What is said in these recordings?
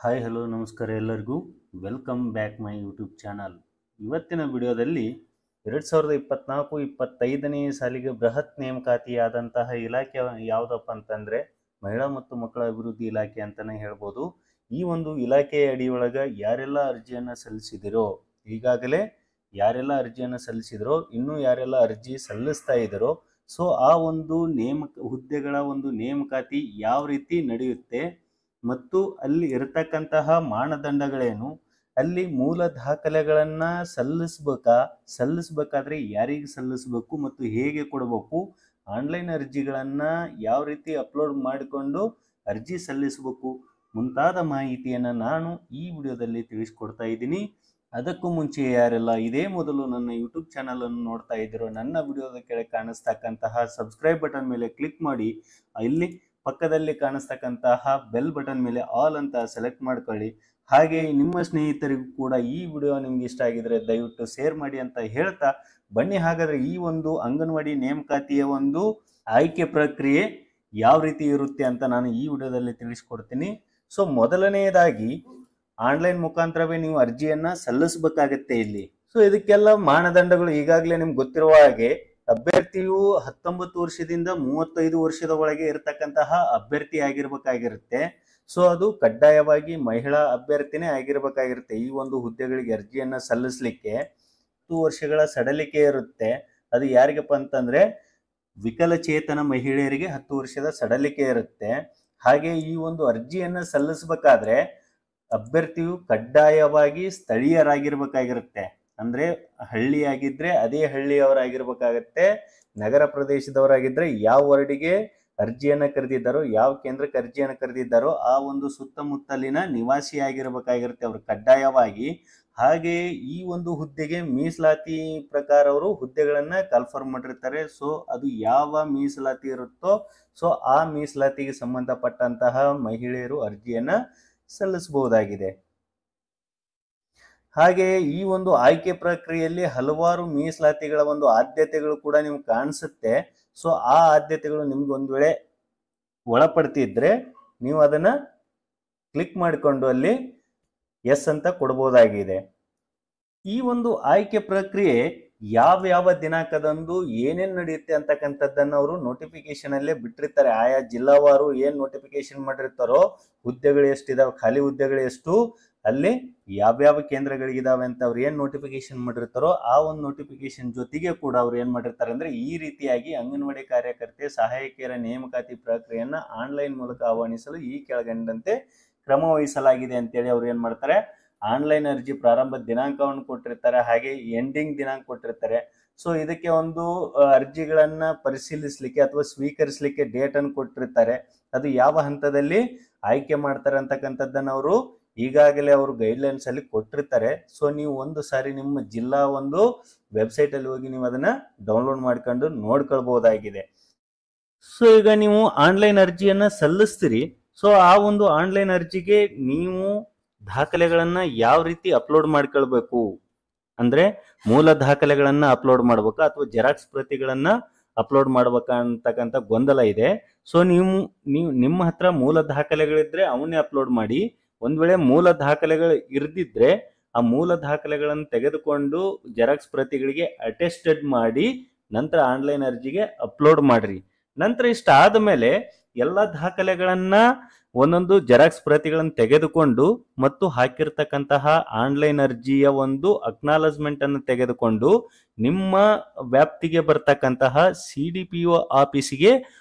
Hi hello ನಮಸ್ಕಾರ ಎಲ್ಲರಿಗೂ welcome back my YouTube channel. ಇವತ್ತಿನ ವಿಡಿಯೋದಲ್ಲಿ 2024-25ನೇ ಸಾಲಿಗೆ ಬೃಹತ್ ನೇಮಕಾತಿಯಾದಂತಹ ಇಲಾಖೆ ಯಾವುದಪ್ಪ ಅಂತಂದರೆ ಮಹಿಳಾ ಮತ್ತು ಮಕ್ಕಳ ಅಭಿವೃದ್ಧಿ ಇಲಾಖೆ ಅಂತಲೇ ಹೇಳ್ಬೋದು. ಈ ಒಂದು ಇಲಾಖೆಯ ಅಡಿಯೊಳಗೆ ಯಾರೆಲ್ಲ ಅರ್ಜಿಯನ್ನು ಸಲ್ಲಿಸಿದಿರೋ, ಈಗಾಗಲೇ ಯಾರೆಲ್ಲ ಅರ್ಜಿಯನ್ನು ಸಲ್ಲಿಸಿದಿರೋ, ಇನ್ನೂ ಯಾರೆಲ್ಲ ಅರ್ಜಿ ಸಲ್ಲಿಸ್ತಾ ಇದ್ದಾರೋ, ಸೊ ಆ ಒಂದು ಹುದ್ದೆಗಳ ಒಂದು ನೇಮಕಾತಿ ಯಾವ ರೀತಿ ನಡೆಯುತ್ತೆ ಮತ್ತು ಅಲ್ಲಿ ಇರತಕ್ಕಂತಹ ಮಾನದಂಡಗಳೇನು, ಅಲ್ಲಿ ಮೂಲ ದಾಖಲೆಗಳನ್ನು ಸಲ್ಲಿಸಬೇಕಾದ್ರೆ ಯಾರಿಗೆ ಸಲ್ಲಿಸಬೇಕು ಮತ್ತು ಹೇಗೆ ಕೊಡಬೇಕು, ಆನ್ಲೈನ್ ಅರ್ಜಿಗಳನ್ನು ಯಾವ ರೀತಿ ಅಪ್ಲೋಡ್ ಮಾಡಿಕೊಂಡು ಅರ್ಜಿ ಸಲ್ಲಿಸಬೇಕು ಮುಂತಾದ ಮಾಹಿತಿಯನ್ನು ನಾನು ಈ ವಿಡಿಯೋದಲ್ಲಿ ತಿಳಿಸ್ಕೊಡ್ತಾ ಇದ್ದೀನಿ. ಅದಕ್ಕೂ ಮುಂಚೆ ಯಾರೆಲ್ಲ ಇದೇ ಮೊದಲು ನನ್ನ ಯೂಟ್ಯೂಬ್ ಚಾನಲನ್ನು ನೋಡ್ತಾ ಇದ್ದೀರೋ, ನನ್ನ ವಿಡಿಯೋದ ಕೆಳಗೆ ಕಾಣಿಸ್ತಕ್ಕಂತಹ ಸಬ್ಸ್ಕ್ರೈಬ್ ಬಟನ್ ಮೇಲೆ ಕ್ಲಿಕ್ ಮಾಡಿ ಇಲ್ಲಿ ಪಕ್ಕದಲ್ಲಿ ಕಾಣಿಸ್ತಕ್ಕಂತಹ ಬೆಲ್ ಬಟನ್ ಮೇಲೆ ಆಲ್ ಅಂತ ಸೆಲೆಕ್ಟ್ ಮಾಡ್ಕೊಳ್ಳಿ. ಹಾಗೆ ನಿಮ್ಮ ಸ್ನೇಹಿತರಿಗೂ ಕೂಡ ಈ ವಿಡಿಯೋ ನಿಮ್ಗೆ ಇಷ್ಟ ಆಗಿದ್ರೆ ದಯವಿಟ್ಟು ಶೇರ್ ಮಾಡಿ ಅಂತ ಹೇಳ್ತಾ ಬನ್ನಿ. ಹಾಗಾದ್ರೆ ಈ ಒಂದು ಅಂಗನವಾಡಿ ನೇಮಕಾತಿಯ ಒಂದು ಆಯ್ಕೆ ಪ್ರಕ್ರಿಯೆ ಯಾವ ರೀತಿ ಇರುತ್ತೆ ಅಂತ ನಾನು ಈ ವಿಡಿಯೋದಲ್ಲಿ ತಿಳಿಸ್ಕೊಡ್ತೀನಿ. ಸೊ ಮೊದಲನೆಯದಾಗಿ ಆನ್ಲೈನ್ ಮುಖಾಂತರವೇ ನೀವು ಅರ್ಜಿಯನ್ನ ಸಲ್ಲಿಸಬೇಕಾಗತ್ತೆ ಇಲ್ಲಿ. ಸೊ ಇದಕ್ಕೆಲ್ಲ ಮಾನದಂಡಗಳು ಈಗಾಗಲೇ ನಿಮ್ಗೆ ಗೊತ್ತಿರುವ ಹಾಗೆ ಅಭ್ಯರ್ಥಿಯು 19 ವರ್ಷದಿಂದ 35 ವರ್ಷದ ಒಳಗೆ ಇರತಕ್ಕಂತಹ ಅಭ್ಯರ್ಥಿ ಆಗಿರ್ಬೇಕಾಗಿರುತ್ತೆ. ಸೊ ಅದು ಕಡ್ಡಾಯವಾಗಿ ಮಹಿಳಾ ಅಭ್ಯರ್ಥಿನೇ ಆಗಿರ್ಬೇಕಾಗಿರುತ್ತೆ. ಈ ಒಂದು ಹುದ್ದೆಗಳಿಗೆ ಅರ್ಜಿಯನ್ನ ಸಲ್ಲಿಸಲಿಕ್ಕೆ 10 ವರ್ಷಗಳ ಸಡಲಿಕೆ ಇರುತ್ತೆ. ಅದು ಯಾರಿಗಪ್ಪ ಅಂತಂದ್ರೆ ವಿಕಲಚೇತನ ಮಹಿಳೆಯರಿಗೆ 10 ವರ್ಷದ ಸಡಲಿಕೆ ಇರುತ್ತೆ. ಹಾಗೆ ಈ ಒಂದು ಅರ್ಜಿಯನ್ನ ಸಲ್ಲಿಸಬೇಕಾದ್ರೆ ಅಭ್ಯರ್ಥಿಯು ಕಡ್ಡಾಯವಾಗಿ ಸ್ಥಳೀಯರಾಗಿರ್ಬೇಕಾಗಿರುತ್ತೆ. ಅಂದ್ರೆ ಹಳ್ಳಿಯಾಗಿದ್ರೆ ಅದೇ ಹಳ್ಳಿಯವರಾಗಿರ್ಬೇಕಾಗತ್ತೆ. ನಗರ ಪ್ರದೇಶದವರಾಗಿದ್ರೆ ಯಾವ ವಾರ್ಡಿಗೆ ಅರ್ಜಿಯನ್ನ ಕರೆದಿದ್ದಾರೋ, ಯಾವ ಕೇಂದ್ರಕ್ಕೆ ಅರ್ಜಿಯನ್ನು ಕರೆದಿದ್ದಾರೋ ಆ ಒಂದು ಸುತ್ತಮುತ್ತಲಿನ ನಿವಾಸಿಯಾಗಿರ್ಬೇಕಾಗಿರುತ್ತೆ ಅವರು ಕಡ್ಡಾಯವಾಗಿ. ಹಾಗೆ ಈ ಒಂದು ಹುದ್ದೆಗೆ ಮೀಸಲಾತಿ ಪ್ರಕಾರ ಅವರು ಹುದ್ದೆಗಳನ್ನ ಕನ್ಫರ್ಮ್ ಮಾಡಿರ್ತಾರೆ. ಸೊ ಅದು ಯಾವ ಮೀಸಲಾತಿ ಇರುತ್ತೋ ಸೊ ಆ ಮೀಸಲಾತಿಗೆ ಸಂಬಂಧಪಟ್ಟಂತಹ ಮಹಿಳೆಯರು ಅರ್ಜಿಯನ್ನ ಸಲ್ಲಿಸಬಹುದಾಗಿದೆ. ಹಾಗೆ ಈ ಒಂದು ಆಯ್ಕೆ ಪ್ರಕ್ರಿಯೆಯಲ್ಲಿ ಹಲವಾರು ಮೀಸಲಾತಿಗಳ ಒಂದು ಆದ್ಯತೆಗಳು ಕೂಡ ನಿಮ್ಗೆ ಕಾಣಿಸುತ್ತೆ. ಸೊ ಆ ಆದ್ಯತೆಗಳು ನಿಮ್ಗೆ ಒಂದು ವೇಳೆ ಒಳಪಡ್ತಿದ್ರೆ ನೀವು ಅದನ್ನ ಕ್ಲಿಕ್ ಮಾಡಿಕೊಂಡು ಅಲ್ಲಿ ಎಸ್ ಅಂತ ಕೊಡಬಹುದಾಗಿದೆ. ಈ ಒಂದು ಆಯ್ಕೆ ಪ್ರಕ್ರಿಯೆ ಯಾವ ದಿನಾಂಕದಂದು ಏನೇನು ನಡೆಯುತ್ತೆ ಅಂತಕ್ಕಂಥದ್ದನ್ನು ಅವರು ನೋಟಿಫಿಕೇಶನ್ ಅಲ್ಲೇ ಬಿಟ್ಟಿರ್ತಾರೆ. ಆಯಾ ಜಿಲ್ಲಾವಾರು ಏನ್ ನೋಟಿಫಿಕೇಶನ್ ಮಾಡಿರ್ತಾರೋ ಹುದ್ದೆಗಳು ಎಷ್ಟಿದಾವೆ, ಖಾಲಿ ಹುದ್ದೆಗಳು ಎಷ್ಟು, ಅಲ್ಲಿ ಯಾವ್ಯಾವ ಕೇಂದ್ರಗಳಿದಾವೆ ಅಂತ ಅವ್ರು ಏನ್ ನೋಟಿಫಿಕೇಶನ್ ಮಾಡಿರ್ತಾರೋ ಆ ಒಂದು ನೋಟಿಫಿಕೇಶನ್ ಜೊತೆಗೆ ಕೂಡ ಅವ್ರು ಏನ್ ಮಾಡಿರ್ತಾರೆ ಅಂದ್ರೆ ಈ ರೀತಿಯಾಗಿ ಅಂಗನವಾಡಿ ಕಾರ್ಯಕರ್ತೆ ಸಹಾಯಕಿಯರ ನೇಮಕಾತಿ ಪ್ರಕ್ರಿಯೆಯನ್ನ ಆನ್ಲೈನ್ ಮೂಲಕ ಆಹ್ವಾನಿಸಲು ಈ ಕೆಳಗಂಡಂತೆ ಕ್ರಮ ವಹಿಸಲಾಗಿದೆ ಅಂತೇಳಿ ಅವ್ರು ಏನ್ ಮಾಡ್ತಾರೆ, ಆನ್ಲೈನ್ ಅರ್ಜಿ ಪ್ರಾರಂಭದ ದಿನಾಂಕವನ್ನು ಕೊಟ್ಟಿರ್ತಾರೆ, ಹಾಗೆ ಎಂಡಿಂಗ್ ದಿನಾಂಕ ಕೊಟ್ಟಿರ್ತಾರೆ. ಸೊ ಇದಕ್ಕೆ ಒಂದು ಅರ್ಜಿಗಳನ್ನ ಪರಿಶೀಲಿಸಲಿಕ್ಕೆ ಅಥವಾ ಸ್ವೀಕರಿಸಲಿಕ್ಕೆ ಡೇಟ್ ಅನ್ನು ಕೊಟ್ಟಿರ್ತಾರೆ. ಅದು ಯಾವ ಹಂತದಲ್ಲಿ ಆಯ್ಕೆ ಮಾಡ್ತಾರೆ ಅಂತಕ್ಕಂಥದ್ದನ್ನ ಅವರು ಈಗಾಗಲೇ ಅವರು ಗೈಡ್ಲೈನ್ಸ್ ಅಲ್ಲಿ ಕೊಟ್ಟಿರ್ತಾರೆ. ಸೊ ನೀವು ಒಂದು ಸಾರಿ ನಿಮ್ಮ ಜಿಲ್ಲಾ ಒಂದು ವೆಬ್ಸೈಟ್ ಅಲ್ಲಿ ಹೋಗಿ ನೀವು ಅದನ್ನ ಡೌನ್ಲೋಡ್ ಮಾಡ್ಕೊಂಡು ನೋಡ್ಕೊಳ್ಬಹುದಾಗಿದೆ. ಸೊ ಈಗ ನೀವು ಆನ್ಲೈನ್ ಅರ್ಜಿಯನ್ನ ಸಲ್ಲಿಸ್ತೀರಿ. ಸೊ ಆ ಒಂದು ಆನ್ಲೈನ್ ಅರ್ಜಿಗೆ ನೀವು ದಾಖಲೆಗಳನ್ನ ಯಾವ ರೀತಿ ಅಪ್ಲೋಡ್ ಮಾಡ್ಕೊಳ್ಬೇಕು ಅಂದ್ರೆ ಮೂಲ ದಾಖಲೆಗಳನ್ನ ಅಪ್ಲೋಡ್ ಮಾಡ್ಬೇಕಾ ಅಥವಾ ಜೆರಾಕ್ಸ್ ಪ್ರತಿಗಳನ್ನ ಅಪ್ಲೋಡ್ ಮಾಡ್ಬೇಕಾ ಅಂತಕ್ಕಂಥ ಗೊಂದಲ ಇದೆ. ಸೊ ನೀವು ನಿಮ್ಮ ಹತ್ರ ಮೂಲ ದಾಖಲೆಗಳಿದ್ರೆ ಅವನ್ನೇ ಅಪ್ಲೋಡ್ ಮಾಡಿ. ಒಂದ್ ವೇಳೆ ಮೂಲ ದಾಖಲೆಗಳು ಇರ್ದಿದ್ರೆ ಆ ಮೂಲ ದಾಖಲೆಗಳನ್ನು ತೆಗೆದುಕೊಂಡು ಜೆರಾಕ್ಸ್ ಪ್ರತಿಗಳಿಗೆ ಅಟೆಸ್ಟೆಡ್ ಮಾಡಿ ನಂತರ ಆನ್ಲೈನ್ ಅರ್ಜಿಗೆ ಅಪ್ಲೋಡ್ ಮಾಡ್ರಿ. ನಂತರ ಇಷ್ಟ ಆದ್ಮೇಲೆ ಎಲ್ಲ ದಾಖಲೆಗಳನ್ನ ಒಂದೊಂದು ಜೆರಾಕ್ಸ್ ಪ್ರತಿಗಳನ್ನು ತೆಗೆದುಕೊಂಡು ಮತ್ತು ಹಾಕಿರ್ತಕ್ಕಂತಹ ಆನ್ಲೈನ್ ಅರ್ಜಿಯ ಒಂದು ಅಕ್ನಾಲಜ್ಮೆಂಟ್ ಅನ್ನು ತೆಗೆದುಕೊಂಡು ನಿಮ್ಮ ವ್ಯಾಪ್ತಿಗೆ ಬರ್ತಕ್ಕಂತಹ CDPO ಆಫೀಸಿಗೆ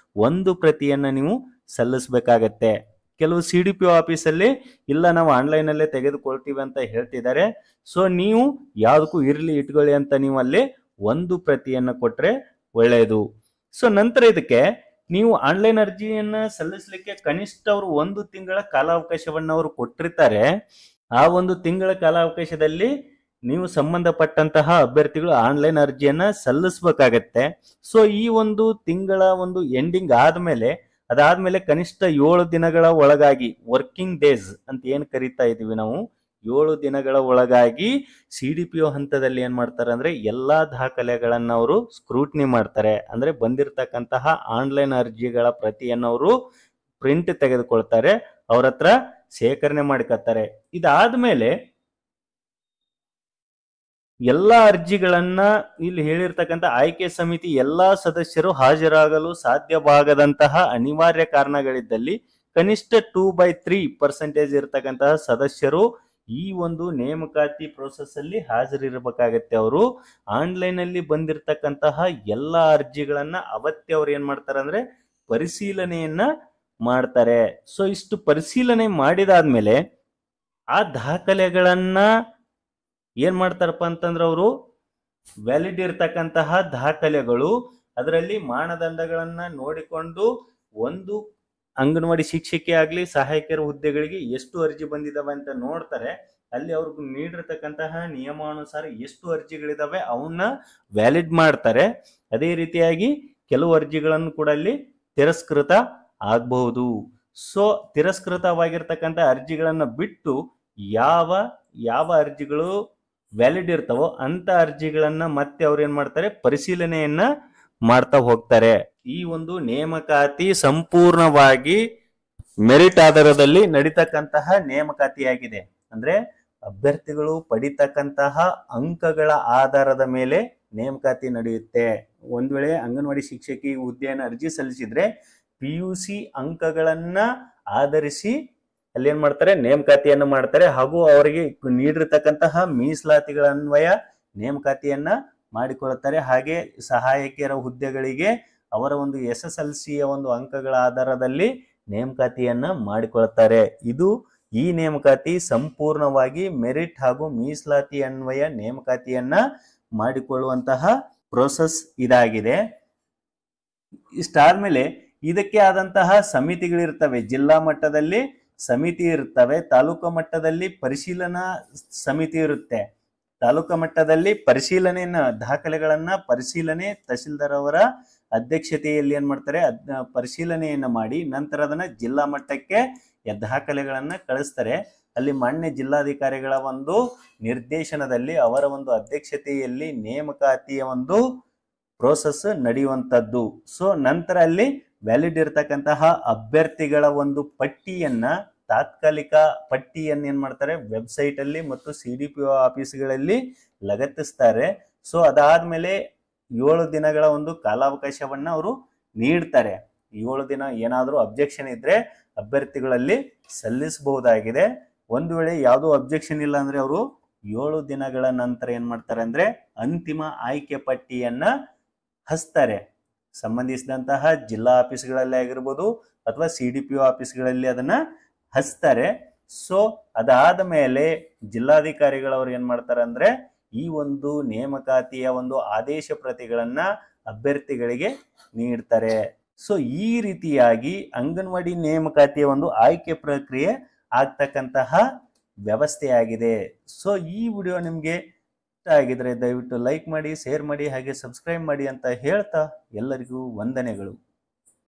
ಒಂದು ಪ್ರತಿಯನ್ನ ನೀವು ಸಲ್ಲಿಸಬೇಕಾಗತ್ತೆ. ಕೆಲವು CDPO ಆಫೀಸಲ್ಲಿ ಇಲ್ಲ ನಾವು ಆನ್ಲೈನ್ ಅಲ್ಲೇ ತೆಗೆದುಕೊಳ್ತೀವಿ ಅಂತ ಹೇಳ್ತಿದ್ದಾರೆ. ಸೊ ನೀವು ಯಾವುದಕ್ಕೂ ಇರ್ಲಿ ಇಟ್ಕೊಳ್ಳಿ ಅಂತ ನೀವು ಅಲ್ಲಿ ಒಂದು ಪ್ರತಿಯನ್ನ ಕೊಟ್ರೆ ಒಳ್ಳೆಯದು. ಸೊ ನಂತರ ಇದಕ್ಕೆ ನೀವು ಆನ್ಲೈನ್ ಅರ್ಜಿಯನ್ನ ಸಲ್ಲಿಸಲಿಕ್ಕೆ ಕನಿಷ್ಠ ಅವರು 1 ತಿಂಗಳ ಕಾಲಾವಕಾಶವನ್ನ ಅವರು ಕೊಟ್ಟಿರ್ತಾರೆ. ಆ 1 ತಿಂಗಳ ಕಾಲಾವಕಾಶದಲ್ಲಿ ನೀವು ಸಂಬಂಧಪಟ್ಟಂತಹ ಅಭ್ಯರ್ಥಿಗಳು ಆನ್ಲೈನ್ ಅರ್ಜಿಯನ್ನ ಸಲ್ಲಿಸಬೇಕಾಗತ್ತೆ. ಸೊ ಈ ಒಂದು ತಿಂಗಳ ಒಂದು ಎಂಡಿಂಗ್ ಅದಾದ್ಮೇಲೆ ಕನಿಷ್ಠ 7 ದಿನಗಳ ಒಳಗಾಗಿ ವರ್ಕಿಂಗ್ ಡೇಸ್ ಅಂತ ಏನ್ ಕರಿತಾ ಇದೀವಿ ನಾವು, 7 ದಿನಗಳ ಒಳಗಾಗಿ CDPO ಹಂತದಲ್ಲಿ ಏನ್ ಮಾಡ್ತಾರೆ ಅಂದ್ರೆ ಎಲ್ಲಾ ದಾಖಲೆಗಳನ್ನ ಅವರು ಸ್ಕ್ರೂಟ್ನಿ ಮಾಡ್ತಾರೆ. ಅಂದ್ರೆ ಬಂದಿರತಕ್ಕಂತಹ ಆನ್ಲೈನ್ ಅರ್ಜಿಗಳ ಪ್ರತಿಯನ್ನು ಅವರು ಪ್ರಿಂಟ್ ತೆಗೆದುಕೊಳ್ತಾರೆ, ಅವ್ರ ಹತ್ರ ಶೇಖರಣೆ ಮಾಡ್ಕೊತಾರೆ. ಇದಾದ್ಮೇಲೆ ಎಲ್ಲಾ ಅರ್ಜಿಗಳನ್ನ ಇಲ್ಲಿ ಹೇಳಿರ್ತಕ್ಕಂಥ ಆಯ್ಕೆ ಸಮಿತಿ ಎಲ್ಲಾ ಸದಸ್ಯರು ಹಾಜರಾಗಲು ಸಾಧ್ಯವಾಗದಂತಹ ಅನಿವಾರ್ಯ ಕಾರಣಗಳಿದ್ದಲ್ಲಿ ಕನಿಷ್ಠ 2/3% ಇರ್ತಕ್ಕಂತಹ ಸದಸ್ಯರು ಈ ಒಂದು ನೇಮಕಾತಿ ಪ್ರೋಸೆಸ್ ಅಲ್ಲಿ ಹಾಜರಿರಬೇಕಾಗತ್ತೆ. ಅವರು ಆನ್ಲೈನ್ ಅಲ್ಲಿ ಬಂದಿರತಕ್ಕಂತಹ ಎಲ್ಲಾ ಅರ್ಜಿಗಳನ್ನ ಅವತ್ತೇ ಅವ್ರು ಏನ್ ಮಾಡ್ತಾರೆ ಅಂದ್ರೆ ಪರಿಶೀಲನೆಯನ್ನ ಮಾಡ್ತಾರೆ. ಸೊ ಇಷ್ಟು ಪರಿಶೀಲನೆ ಮಾಡಿದಾದ್ಮೇಲೆ ಆ ದಾಖಲೆಗಳನ್ನ ಏನ್ ಮಾಡ್ತಾರಪ್ಪ ಅಂತಂದ್ರೆ ಅವರು ವ್ಯಾಲಿಡ್ ಇರ್ತಕ್ಕಂತಹ ದಾಖಲೆಗಳು, ಅದರಲ್ಲಿ ಮಾನದಂಡಗಳನ್ನ ನೋಡಿಕೊಂಡು ಒಂದು ಅಂಗನವಾಡಿ ಶಿಕ್ಷಕಿ ಆಗ್ಲಿ ಸಹಾಯಕರ ಹುದ್ದೆಗಳಿಗೆ ಎಷ್ಟು ಅರ್ಜಿ ಬಂದಿದಾವೆ ಅಂತ ನೋಡ್ತಾರೆ. ಅಲ್ಲಿ ಅವ್ರಿಗೆ ನೀಡಿರ್ತಕ್ಕಂತಹ ನಿಯಮಾನುಸಾರ ಎಷ್ಟು ಅರ್ಜಿಗಳಿದಾವೆ ಅವನ್ನ ವ್ಯಾಲಿಡ್ ಮಾಡ್ತಾರೆ. ಅದೇ ರೀತಿಯಾಗಿ ಕೆಲವು ಅರ್ಜಿಗಳನ್ನು ಕೂಡ ಅಲ್ಲಿ ತಿರಸ್ಕೃತ ಆಗಬಹುದು. ಸೊ ತಿರಸ್ಕೃತವಾಗಿರ್ತಕ್ಕಂಥ ಅರ್ಜಿಗಳನ್ನ ಬಿಟ್ಟು ಯಾವ ಯಾವ ಅರ್ಜಿಗಳು ವ್ಯಾಲಿಡ್ ಇರ್ತಾವೋ ಅಂತ ಅರ್ಜಿಗಳನ್ನ ಮತ್ತೆ ಅವ್ರು ಏನ್ ಮಾಡ್ತಾರೆ ಪರಿಶೀಲನೆಯನ್ನ ಮಾಡ್ತಾ ಹೋಗ್ತಾರೆ. ಈ ಒಂದು ನೇಮಕಾತಿ ಸಂಪೂರ್ಣವಾಗಿ ಮೆರಿಟ್ ಆಧಾರದಲ್ಲಿ ನಡೀತಕ್ಕಂತಹ ನೇಮಕಾತಿಯಾಗಿದೆ. ಅಂದ್ರೆ ಅಭ್ಯರ್ಥಿಗಳು ಪಡಿತಕ್ಕಂತಹ ಅಂಕಗಳ ಆಧಾರದ ಮೇಲೆ ನೇಮಕಾತಿ ನಡೆಯುತ್ತೆ. ಒಂದ್ ವೇಳೆ ಅಂಗನವಾಡಿ ಶಿಕ್ಷಕಿ ಹುದ್ದೆಯನ್ನು ಅರ್ಜಿ ಸಲ್ಲಿಸಿದ್ರೆ PUC ಅಂಕಗಳನ್ನ ಆಧರಿಸಿ ಅಲ್ಲಿ ಏನ್ ಮಾಡ್ತಾರೆ ನೇಮಕಾತಿಯನ್ನು ಮಾಡ್ತಾರೆ. ಹಾಗೂ ಅವರಿಗೆ ನೀಡಿರ್ತಕ್ಕಂತಹ ಮೀಸಲಾತಿಗಳ ಅನ್ವಯ ನೇಮಕಾತಿಯನ್ನ ಮಾಡಿಕೊಳ್ಳುತ್ತಾರೆ. ಹಾಗೆ ಸಹಾಯಕಿಯರ ಹುದ್ದೆಗಳಿಗೆ ಅವರ ಒಂದು SSLCಯ ಒಂದು ಅಂಕಗಳ ಆಧಾರದಲ್ಲಿ ನೇಮಕಾತಿಯನ್ನ ಮಾಡಿಕೊಳ್ಳುತ್ತಾರೆ. ಈ ನೇಮಕಾತಿ ಸಂಪೂರ್ಣವಾಗಿ ಮೆರಿಟ್ ಹಾಗೂ ಮೀಸಲಾತಿ ಅನ್ವಯ ನೇಮಕಾತಿಯನ್ನ ಮಾಡಿಕೊಳ್ಳುವಂತಹ ಪ್ರೋಸೆಸ್ ಇದಾಗಿದೆ. ಇಷ್ಟಾದ್ಮೇಲೆ ಇದಕ್ಕೆ ಆದಂತಹ ಸಮಿತಿಗಳಿರ್ತವೆ. ಜಿಲ್ಲಾ ಮಟ್ಟದಲ್ಲಿ ಸಮಿತಿ ಇರ್ತವೆ, ತಾಲೂಕು ಮಟ್ಟದಲ್ಲಿ ಪರಿಶೀಲನಾ ಸಮಿತಿ ಇರುತ್ತೆ. ತಾಲೂಕು ಮಟ್ಟದಲ್ಲಿ ದಾಖಲೆಗಳನ್ನ ಪರಿಶೀಲನೆ ತಹಶೀಲ್ದಾರ್ ಅವರ ಅಧ್ಯಕ್ಷತೆಯಲ್ಲಿ ಏನ್ ಮಾಡ್ತಾರೆ ಪರಿಶೀಲನೆಯನ್ನ ಮಾಡಿ ನಂತರ ಅದನ್ನ ಜಿಲ್ಲಾ ಮಟ್ಟಕ್ಕೆ ದಾಖಲೆಗಳನ್ನ ಕಳಿಸ್ತಾರೆ. ಅಲ್ಲಿ ಮಾನ್ಯ ಜಿಲ್ಲಾಧಿಕಾರಿಗಳ ಒಂದು ನಿರ್ದೇಶನದಲ್ಲಿ ಅವರ ಒಂದು ಅಧ್ಯಕ್ಷತೆಯಲ್ಲಿ ನೇಮಕಾತಿಯ ಒಂದು ಪ್ರೋಸೆಸ್ ನಡೆಯುವಂತದ್ದು. ಸೊ ನಂತರ ಅಲ್ಲಿ ವ್ಯಾಲಿಡ್ ಇರತಕ್ಕಂತಹ ಅಭ್ಯರ್ಥಿಗಳ ಒಂದು ಪಟ್ಟಿಯನ್ನ ತಾತ್ಕಾಲಿಕ ಪಟ್ಟಿಯನ್ನ ಏನ್ ಮಾಡ್ತಾರೆ ವೆಬ್ಸೈಟ್ ಅಲ್ಲಿ ಮತ್ತು CDPO ಆಫೀಸ್ಗಳಲ್ಲಿ ಲಗತ್ತಿಸ್ತಾರೆ. ಸೊ ಅದಾದ್ಮೇಲೆ 7 ದಿನಗಳ ಒಂದು ಕಾಲಾವಕಾಶವನ್ನ ಅವರು ನೀಡ್ತಾರೆ. 7 ದಿನ ಏನಾದರೂ ಅಬ್ಜೆಕ್ಷನ್ ಇದ್ರೆ ಅಭ್ಯರ್ಥಿಗಳಲ್ಲಿ ಸಲ್ಲಿಸಬಹುದಾಗಿದೆ. ಒಂದು ವೇಳೆ ಯಾವುದೋ ಅಬ್ಜೆಕ್ಷನ್ ಇಲ್ಲ ಅಂದ್ರೆ ಅವರು 7 ದಿನಗಳ ನಂತರ ಏನ್ ಮಾಡ್ತಾರೆ ಅಂದ್ರೆ ಅಂತಿಮ ಆಯ್ಕೆ ಪಟ್ಟಿಯನ್ನ ಹಚ್ತಾರೆ. ಸಂಬಂಧಿಸಿದಂತಹ ಜಿಲ್ಲಾ ಆಫೀಸ್ಗಳಲ್ಲಿ ಆಗಿರ್ಬೋದು ಅಥವಾ CDPO ಆಫೀಸ್ಗಳಲ್ಲಿ ಅದನ್ನ ಹಚ್ತಾರೆ. ಸೊ ಅದಾದ ಮೇಲೆ ಜಿಲ್ಲಾಧಿಕಾರಿಗಳವರು ಏನ್ ಮಾಡ್ತಾರೆ ಅಂದ್ರೆ ಈ ಒಂದು ನೇಮಕಾತಿಯ ಒಂದು ಆದೇಶ ಪ್ರತಿಗಳನ್ನ ಅಭ್ಯರ್ಥಿಗಳಿಗೆ ನೀಡ್ತಾರೆ. ಸೊ ಈ ರೀತಿಯಾಗಿ ಅಂಗನವಾಡಿ ನೇಮಕಾತಿಯ ಒಂದು ಆಯ್ಕೆ ಪ್ರಕ್ರಿಯೆ ಆಗ್ತಕ್ಕಂತಹ ವ್ಯವಸ್ಥೆಯಾಗಿದೆ. ಸೊ ಈ ವಿಡಿಯೋ ನಿಮ್ಗೆ ಇಷ್ಟ ಆಗಿದ್ರೆ ದಯವಿಟ್ಟು ಲೈಕ್ ಮಾಡಿ, ಶೇರ್ ಮಾಡಿ, ಹಾಗೆ ಸಬ್ಸ್ಕ್ರೈಬ್ ಮಾಡಿ ಅಂತ ಹೇಳ್ತಾ ಎಲ್ಲರಿಗೂ ವಂದನೆಗಳು.